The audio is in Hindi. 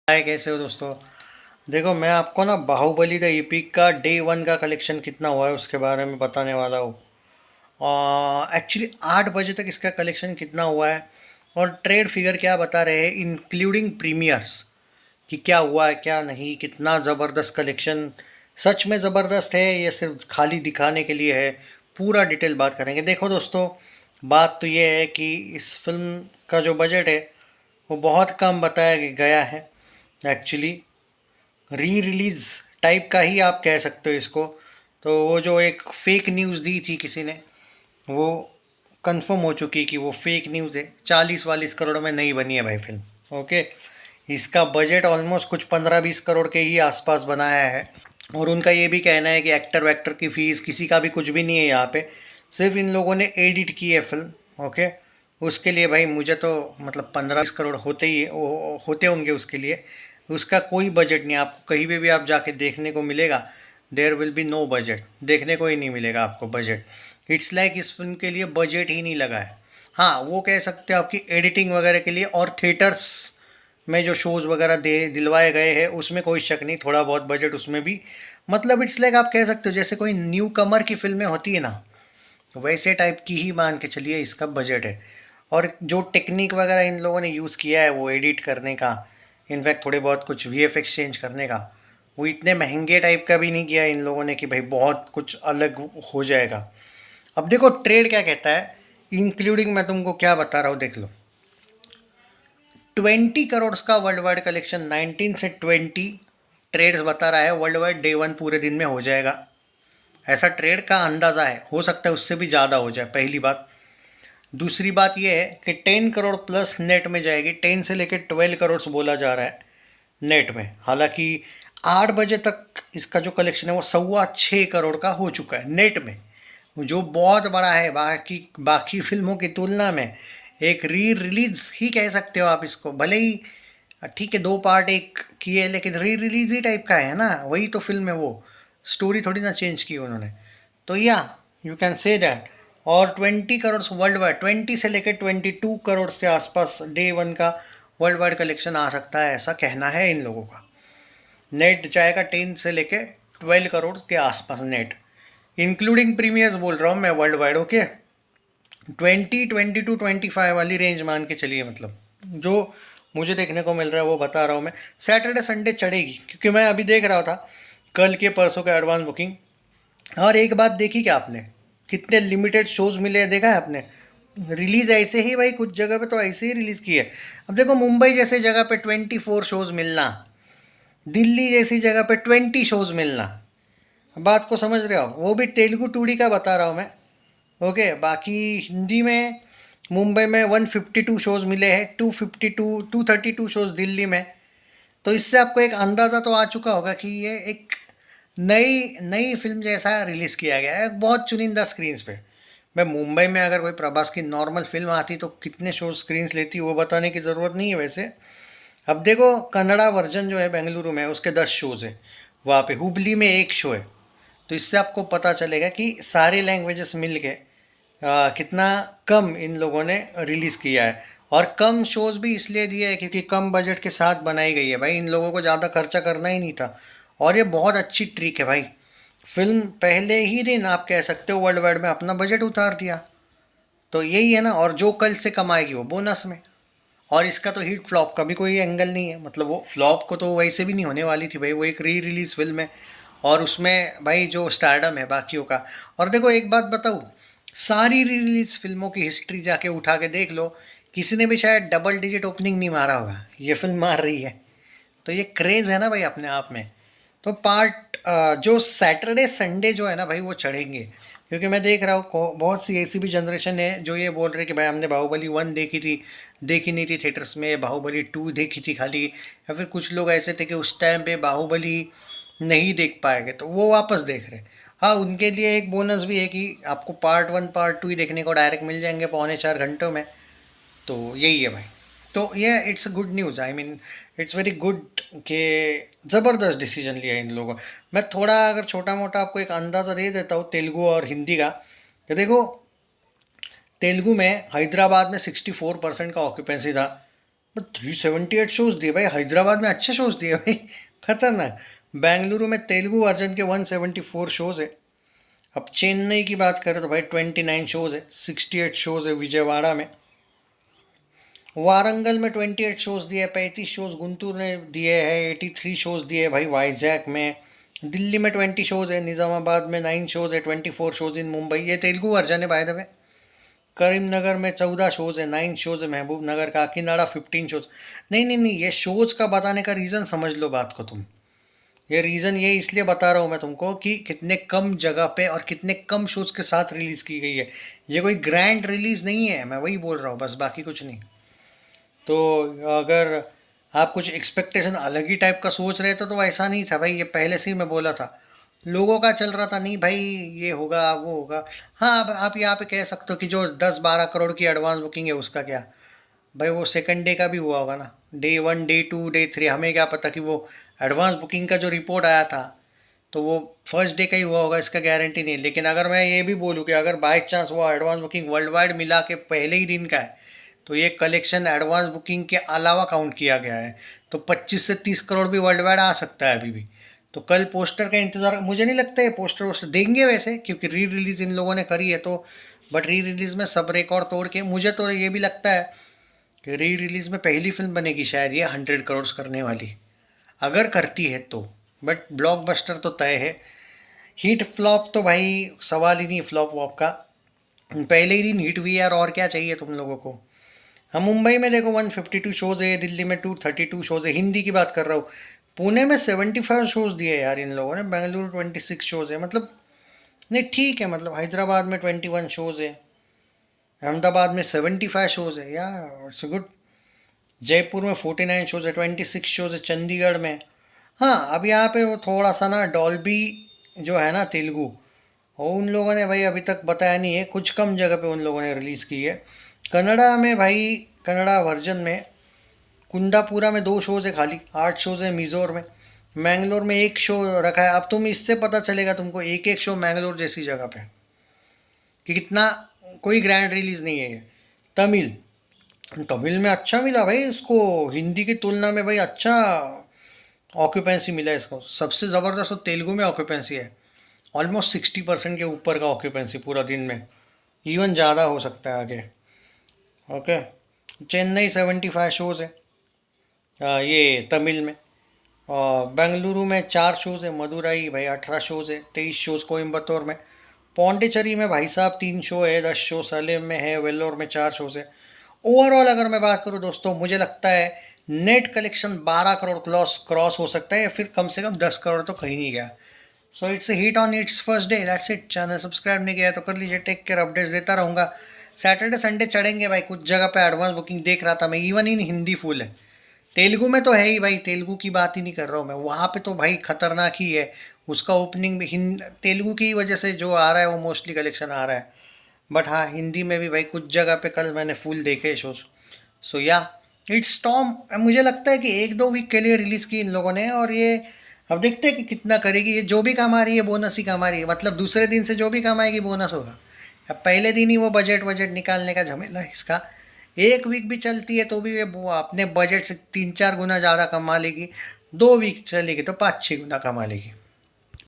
हाय, कैसे हो दोस्तों। देखो, मैं आपको ना बाहुबली द एपिक का डे वन का कलेक्शन कितना हुआ है उसके बारे में बताने वाला हूँ। एक्चुअली 8 बजे तक इसका कलेक्शन कितना हुआ है और ट्रेड फिगर क्या बता रहे हैं इंक्लूडिंग प्रीमियर्स, कि क्या हुआ है क्या नहीं, कितना ज़बरदस्त कलेक्शन। सच में ज़बरदस्त है या सिर्फ खाली दिखाने के लिए है, पूरा डिटेल बात करेंगे। देखो दोस्तों, बात तो ये है कि इस फिल्म का जो बजट है वो बहुत कम बताया गया है। एक्चुअली री रिलीज़ टाइप का ही आप कह सकते हो इसको। तो वो जो एक फेक न्यूज़ दी थी किसी ने, वो कंफर्म हो चुकी है कि वो फेक न्यूज़ है। 40-40 करोड़ में नहीं बनी है भाई फिल्म। ओके, इसका बजट ऑलमोस्ट कुछ 15-20 करोड़ के ही आसपास बनाया है। और उनका ये भी कहना है कि एक्टर वैक्टर की फ़ीस किसी का भी कुछ भी नहीं है यहाँ पे, सिर्फ इन लोगों ने एडिट की है फिल्म। ओके, उसके लिए भाई मुझे तो मतलब 15-20 करोड़ होते ही होते होंगे उसके लिए। उसका कोई बजट नहीं, आपको कहीं पे भी आप जाके देखने को मिलेगा, there will be no budget, देखने को ही नहीं मिलेगा आपको बजट। इट्स लाइक इस फिल्म के लिए बजट ही नहीं लगा है। हाँ, वो कह सकते हो आपकी एडिटिंग वगैरह के लिए और थिएटर्स में जो शोज़ वगैरह दे दिलवाए गए हैं उसमें कोई शक नहीं, थोड़ा बहुत बजट उसमें भी। मतलब इट्स लाइक आप कह सकते हो जैसे कोई न्यू कमर की फिल्में होती है ना, तो वैसे टाइप की ही मान के चलिए इसका बजट है। और जो टेक्निक वगैरह इन लोगों ने यूज़ किया है वो एडिट करने का, इनफैक्ट थोड़े बहुत कुछ वीएफएक्स चेंज करने का, वो इतने महंगे टाइप का भी नहीं किया इन लोगों ने कि भाई बहुत कुछ अलग हो जाएगा। अब देखो ट्रेड क्या कहता है, इंक्लूडिंग मैं तुमको क्या बता रहा हूँ, देख लो। 20 करोड़ का वर्ल्ड वाइड कलेक्शन, 19 से 20 ट्रेड्स बता रहा है वर्ल्ड वाइड डे वन पूरे दिन में हो जाएगा। ऐसा ट्रेड का अंदाज़ा है, हो सकता है उससे भी ज़्यादा हो जाए, पहली बात। दूसरी बात यह है कि 10 करोड़ प्लस नेट में जाएगी, 10 से लेकर 12 करोड़ बोला जा रहा है नेट में। हालांकि 8 बजे तक इसका जो कलेक्शन है वो 6.25 करोड़ का हो चुका है नेट में, जो बहुत बड़ा है बाकी बाकी फिल्मों की तुलना में। एक री रिलीज ही कह सकते हो आप इसको, भले ही ठीक है 2 पार्ट एक किए है, लेकिन री रिलीज ही टाइप का है ना, वही तो फिल्म है वो, स्टोरी थोड़ी ना चेंज की उन्होंने। तो या यू कैन से दैट। और 20 करोड़ वर्ल्ड वाइड, 20 से लेकर 22 करोड़ के आसपास डे वन का वर्ल्ड वाइड कलेक्शन आ सकता है, ऐसा कहना है इन लोगों का। नेट जाएगा 10 से लेकर 12 करोड़ के आसपास नेट, इंक्लूडिंग प्रीमियर्स बोल रहा हूँ मैं वर्ल्ड वाइड। ओके, 22 टू 25 वाली रेंज मान के चलिए, मतलब जो मुझे देखने को मिल रहा है वो बता रहा हूँ मैं। सैटरडे संडे चढ़ेगी, क्योंकि मैं अभी देख रहा था कल के परसों का एडवांस बुकिंग। और एक बात देखी क्या आपने, कितने लिमिटेड शोज मिले हैं, देखा है आपने। रिलीज ऐसे ही भाई, कुछ जगह पे तो ऐसे ही रिलीज की है। अब देखो मुंबई जैसे जगह पे 24 शोज मिलना, दिल्ली जैसी जगह पे 20 शोज मिलना, बात को समझ रहे हो। वो भी तेलुगु टूडी का बता रहा हूँ मैं। ओके, बाकी हिंदी में मुंबई में 152 शोज मिले हैं, 232 232 शोज दिल्ली में। तो इससे आपको एक अंदाज़ा तो आ चुका होगा कि ये एक नई नई फिल्म जैसा रिलीज़ किया गया है, बहुत चुनिंदा स्क्रीन्स पे। मैं मुंबई में अगर कोई प्रभास की नॉर्मल फिल्म आती तो कितने शो स्क्रीन्स लेती वो बताने की ज़रूरत नहीं है वैसे। अब देखो कन्नड़ा वर्जन जो है बेंगलुरु में, उसके 10 शोज़ है, वहाँ पे हुबली में एक शो है। तो इससे आपको पता चलेगा कि सारे लैंग्वेजेस मिल के कितना कम इन लोगों ने रिलीज़ किया है। और कम शोज़ भी इसलिए दिए है क्योंकि कम बजट के साथ बनाई गई है भाई, इन लोगों को ज़्यादा खर्चा करना ही नहीं था। और ये बहुत अच्छी ट्रिक है भाई, फिल्म पहले ही दिन आप कह सकते हो वर्ल्ड वाइड में अपना बजट उतार दिया। तो यही है ना, और जो कल से कमाएगी वो बोनस में। और इसका तो हिट फ्लॉप का भी कोई एंगल नहीं है, मतलब वो फ्लॉप को तो वैसे भी नहीं होने वाली थी भाई, वो एक री रिलीज फिल्म है। और उसमें भाई जो स्टारडम है बाकियों का। और देखो एक बात बताऊँ, सारी री रिलीज फिल्मों की हिस्ट्री जाके उठा के देख लो, किसी ने भी शायद डबल डिजिट ओपनिंग नहीं मारा होगा, ये फिल्म मार रही है। तो ये क्रेज़ है ना भाई अपने आप में। तो जो सैटरडे संडे जो है ना भाई वो चढ़ेंगे, क्योंकि मैं देख रहा हूँ बहुत सी ऐसी भी जनरेशन है जो ये बोल रहे कि भाई हमने बाहुबली 1 देखी थी, देखी नहीं थी थिएटर्स में, बाहुबली 2 देखी थी खाली। या फिर कुछ लोग ऐसे थे कि उस टाइम पे बाहुबली नहीं देख पाएंगे तो वो वापस देख रहे। हाँ, उनके लिए एक बोनस भी है कि आपको पार्ट 1 पार्ट 2 ही देखने को डायरेक्ट मिल जाएंगे पौने 4 घंटों में। तो यही है भाई। तो ये it's good news, I mean it's very good कि ज़बरदस्त डिसीजन लिया इन लोगों। मैं थोड़ा अगर छोटा मोटा आपको एक अंदाज़ा दे देता हूँ तेलुगु और हिंदी का, कि देखो तेलुगु में हैदराबाद में 64% का ऑक्यूपेंसी था, बट 378 शोज़ दिए भाई, हैदराबाद में अच्छे शोज़ दिए भाई, खतरनाक। बेंगलुरु में तेलुगु वर्जन के 174 शोज़ है। अब चेन्नई की बात करें तो भाई 29 शोज़ है, 68 शोज़ है विजयवाड़ा में। वारंगल में 28 शोज़ दिए, 35 शोज़ गुंटूर ने दिए हैं, 83 शोज़ दिए भाई वाइजैक में। दिल्ली में 20 शोज़ है, निज़ामाबाद में 9 शोज़ है, 24 शोज़ इन मुंबई, ये तेलुगु वर्जन है बाय द वे। करीमनगर में 14 शोज़ है, 9 शोज़ है महबूब नगर, काकीनाडा 15 शोज़। नहीं नहीं नहीं, ये शोज़ का बताने का रीज़न समझ लो बात को तुम। ये रीज़न ये इसलिए बता रहा हूँ मैं तुमको कि कितने कम जगह पे और कितने कम शोज़ के साथ रिलीज़ की गई है। ये कोई ग्रैंड रिलीज़ नहीं है, मैं वही बोल रहा हूँ बस, बाकी कुछ नहीं। तो अगर आप कुछ एक्सपेक्टेशन अलग ही टाइप का सोच रहे थे तो ऐसा नहीं था भाई, ये पहले से ही मैं बोला था। लोगों का चल रहा था नहीं भाई ये होगा वो होगा। हाँ, अब आप यहाँ पे कह सकते हो कि जो 10-12 करोड़ की एडवांस बुकिंग है उसका क्या भाई, वो सेकंड डे का भी हुआ होगा ना, डे 1 डे 2 डे 3, हमें क्या पता कि वो एडवांस बुकिंग का जो रिपोर्ट आया था तो वो फर्स्ट डे का ही हुआ होगा, इसका गारंटी नहीं। लेकिन अगर मैं ये भी बोलूँ कि अगर बाई चांस वो एडवांस बुकिंग वर्ल्ड वाइड मिला के पहले ही दिन का है तो ये कलेक्शन एडवांस बुकिंग के अलावा काउंट किया गया है, तो 25 से 30 करोड़ भी वर्ल्ड वाइड आ सकता है अभी भी। तो कल पोस्टर का इंतज़ार, मुझे नहीं लगता है पोस्टर वोस्टर देंगे वैसे, क्योंकि री रिलीज़ इन लोगों ने करी है तो। बट री रिलीज़ में सब रिकॉर्ड तोड़ के, मुझे तो ये भी लगता है कि री रिलीज़ में पहली फिल्म बनेगी शायद ये 100 करोड़ करने वाली, अगर करती है तो। बट ब्लॉकबस्टर तो तय है। हिट फ्लॉप तो भाई सवाल ही नहीं फ्लॉप वॉप का, पहले ही दिन हिट हुई यार, और क्या चाहिए तुम लोगों को। हम मुंबई में देखो 152 शोज़ है, दिल्ली में 232 शोज़ है, हिंदी की बात कर रहा हूँ। पुणे में 75 शोज़ दिए यार इन लोगों ने, बेंगलुरु 26 शोज़ है, मतलब नहीं ठीक है। मतलब हैदराबाद में 21 शोज़ है, अहमदाबाद में 75 शोज़ है, या इट्स गुड। जयपुर में 49 शोज़ है, 26 शोज़ है चंडीगढ़ में। हाँ, अब यहाँ पे वो थोड़ा सा ना डॉल्बी जो है ना तेलुगु, और उन लोगों ने भाई अभी तक बताया नहीं है, कुछ कम जगह पे उन लोगों ने रिलीज़ की है। कन्नड़ा में भाई, कन्नड़ा वर्जन में कुंदापुरा में 2 शोज़ है खाली, 8 शोज़ है मिज़ोर में। मैंगलोर में 1 शो रखा है। अब तुम इससे पता चलेगा तुमको एक एक शो मैंगलोर जैसी जगह पे कि कितना कोई ग्रैंड रिलीज़ नहीं है ये। तमिल, तमिल में अच्छा मिला भाई इसको, हिंदी की तुलना में भाई अच्छा ऑक्यूपेंसी मिला है इसको। सबसे ज़बरदस्त तो तेलुगु में ऑक्यूपेंसी है, ऑलमोस्ट 60% के ऊपर का ऑक्यूपेंसी पूरा दिन में, इवन ज़्यादा हो सकता है आगे। ओके, चेन्नई 75 शोज़ है ये तमिल में, और बेंगलुरु में 4 शोज़ है, मदुरई भाई 18 शोज़ है, 23 शोज़ कोयम्बतूर में। पौंडीचेरी में भाई साहब 3 शो है, 10 शो सलेम में है, वेल्लोर में 4 शोज़ है। ओवरऑल अगर मैं बात करूँ दोस्तों, मुझे लगता है नेट कलेक्शन 12 करोड़ क्रॉस हो सकता है, या फिर कम से कम 10 करोड़ तो कहीं नहीं गया। So it's a hit on it's first day, that's it. Channel subscribe नहीं किया तो कर लीजिए, टेक केयर, अपडेट्स देता रहूँगा। सैटरडे संडे चढ़ेंगे भाई, कुछ जगह पे एडवांस बुकिंग देख रहा था मैं, इवन इन हिंदी फुल है। तेलुगु में तो है ही भाई, तेलुगु की बात ही नहीं कर रहा हूँ मैं, वहाँ पे तो भाई खतरनाक ही है। उसका ओपनिंग भी तेलुगु की वजह से जो आ रहा है वो मोस्टली कलेक्शन आ रहा है। बट हाँ, हिंदी में भी भाई कुछ जगह पे कल मैंने फुल देखे शोज। सो या इट्स टॉम, मुझे लगता है कि 1-2 वीक के लिए रिलीज़ की इन लोगों ने, और ये अब देखते हैं कि कितना करेगी। ये जो भी कमा रही है बोनस ही कमा रही है, मतलब दूसरे दिन से जो भी कमाएगी बोनस होगा। अब पहले दिन ही वो बजट निकालने का झमेला है इसका। 1 वीक भी चलती है तो भी वो अपने बजट से 3-4 गुना ज़्यादा कमा लेगी, 2 वीक चलेगी तो 5-6 गुना कमा लेगी।